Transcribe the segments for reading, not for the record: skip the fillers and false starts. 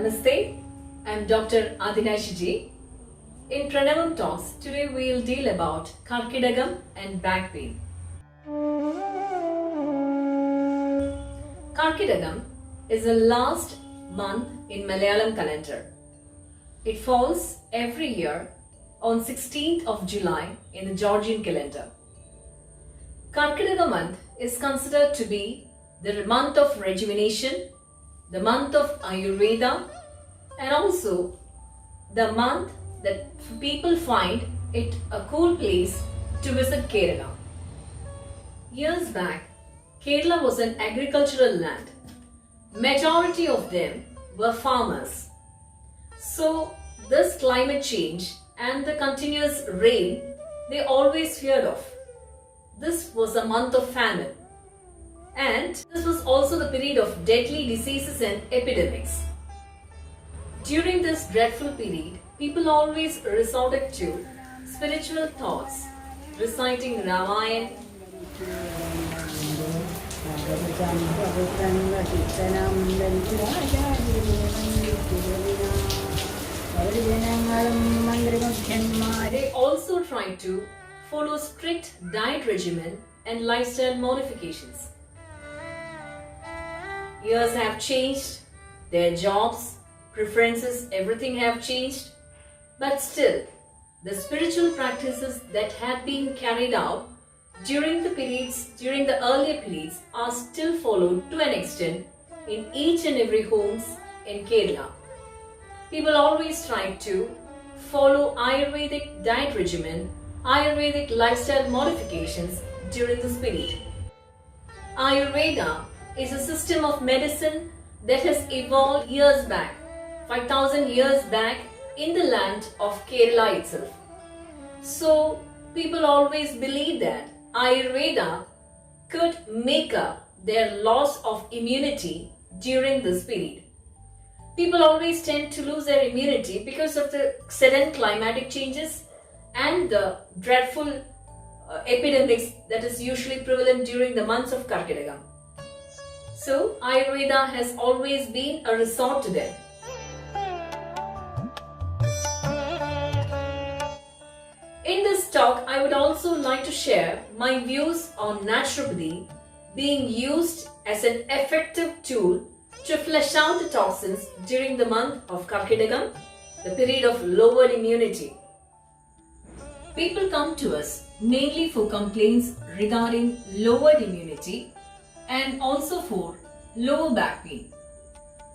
Namaste, I'm Dr. Athira Shiji. In Pranavam Talks, today we'll deal about Karkidagam and back pain. Karkidagam is the last month in Malayalam calendar. It falls every year on 16th of July in the Georgian calendar. Karkidaka month is considered to be the month of rejuvenation, the month of Ayurveda, and also the month that people find it a cool place to visit Kerala. Years back, Kerala was an agricultural land. Majority of them were farmers. So this climate change and the continuous rain they always feared of. This was a month of famine. And this was also the period of deadly diseases and epidemics. During this dreadful period, people always resorted to spiritual thoughts, reciting Ramayana, They also tried to follow strict diet regimen and lifestyle modifications. Years have changed, their jobs, preferences, everything have changed, but still, the spiritual practices that had been carried out during the earlier periods are still followed to an extent in each and every homes in Kerala. People always try to follow Ayurvedic diet regimen, Ayurvedic lifestyle modifications during this period. Ayurveda is a system of medicine that has evolved years back, 5,000 years back in the land of Kerala itself. So people always believe that Ayurveda could make up their loss of immunity during this period. People always tend to lose their immunity because of the sudden climatic changes and the dreadful epidemics that is usually prevalent during the months of Karkidagam. So Ayurveda has always been a resort to them. In this talk, I would also like to share my views on naturopathy being used as an effective tool to flush out the toxins during the month of Karkidagam, the period of lowered immunity. People come to us mainly for complaints regarding lowered immunity and also for lower back pain.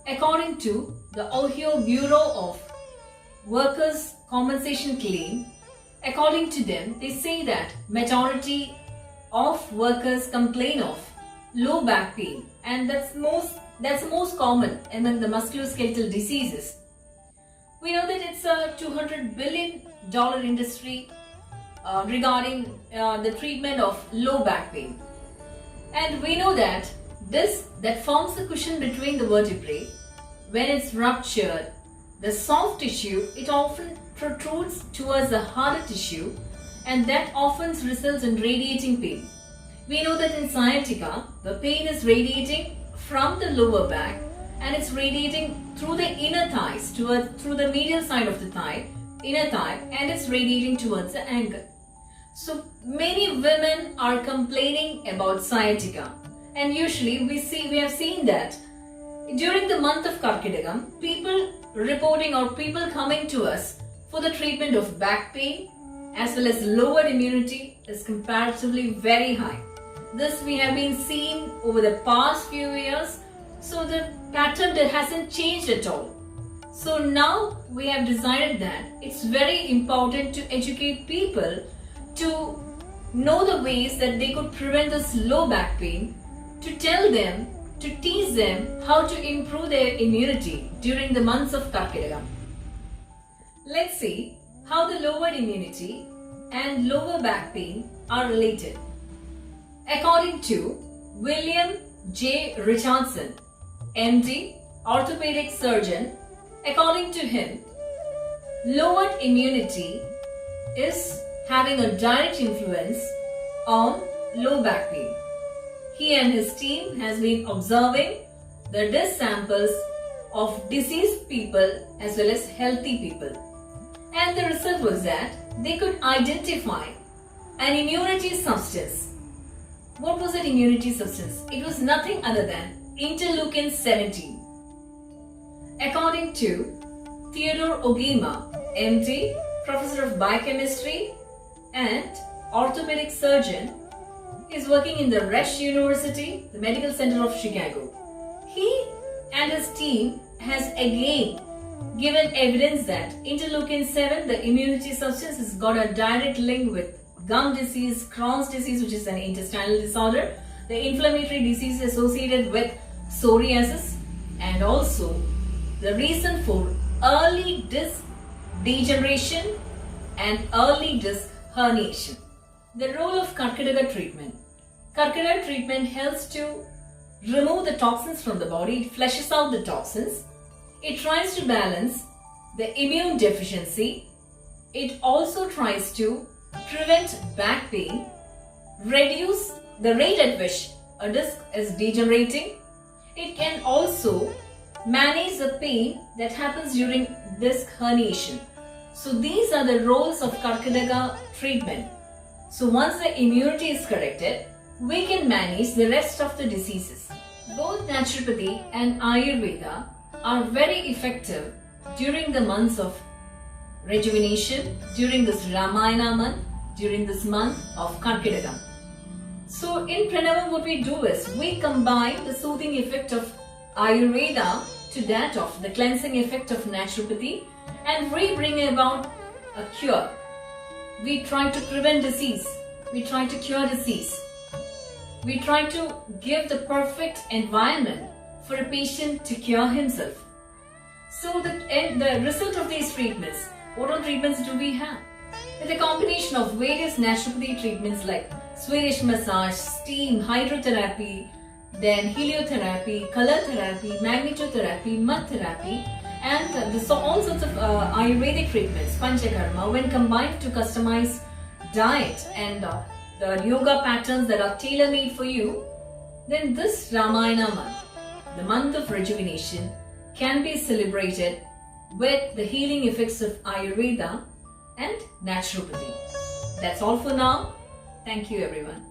According to the Ohio Bureau of Workers' Compensation Claim, according to them, they say that majority of workers complain of low back pain, and that's the most common among the musculoskeletal diseases. We know that it's a $200 billion industry regarding the treatment of low back pain. And we know that that forms the cushion between the vertebrae. When it's ruptured, the soft tissue, it often protrudes towards the harder tissue, and that often results in radiating pain. We know that in sciatica, the pain is radiating from the lower back and it's radiating through the inner thighs, through the medial side of the thigh, inner thigh, and it's radiating towards the ankle. So many women are complaining about sciatica, and usually we have seen that during the month of Karkidagam, people reporting or people coming to us for the treatment of back pain as well as lowered immunity is comparatively very high. This we have been seeing over the past few years, so the pattern hasn't changed at all. So now we have decided that it's very important to educate people to know the ways that they could prevent this low back pain, to tell them, to teach them how to improve their immunity during the months of Karkidagam. Let's see how the lowered immunity and lower back pain are related. According to William J. Richardson, MD, orthopedic surgeon, according to him, lowered immunity is having a direct influence on low back pain. He and his team has been observing the disc samples of diseased people as well as healthy people. And the result was that they could identify an immunity substance. What was that immunity substance? It was nothing other than interleukin 17. According to Theodore Ogema, MD, Professor of Biochemistry and Orthopedic Surgeon, is working in the Rush University, the Medical Center of Chicago. He and his team has again given evidence that interleukin 7, the immunity substance, has got a direct link with gum disease, Crohn's disease, which is an intestinal disorder, the inflammatory disease associated with psoriasis, and also the reason for early disc degeneration and early disc herniation. The role of Karkidaka treatment. Karkidaka treatment helps to remove the toxins from the body. It flushes out the toxins. It tries to balance the immune deficiency. It also tries to prevent back pain, reduce the rate at which a disc is degenerating. It can also manage the pain that happens during disc herniation. So these are the roles of Karkidaka treatment. So once the immunity is corrected, we can manage the rest of the diseases. Both Naturopathy and Ayurveda are very effective during the months of rejuvenation, during this Ramayana month, during this month of Karkidakam. So in Pranavam, what we do is we combine the soothing effect of Ayurveda to that of the cleansing effect of Naturopathy, and we bring about a cure. We try to prevent disease. We try to cure disease. We try to give the perfect environment for a patient to cure himself. So the result of these treatments, what all treatments do we have? With a combination of various naturopathy treatments like Swedish massage, steam, hydrotherapy, then heliotherapy, color therapy, magnetotherapy, mud therapy, and all sorts of Ayurvedic treatments, Panchakarma, when combined to customize diet and the yoga patterns that are tailor-made for you, then this Ramayana month, the month of rejuvenation, can be celebrated with the healing effects of Ayurveda and Naturopathy. That's all for now. Thank you, everyone.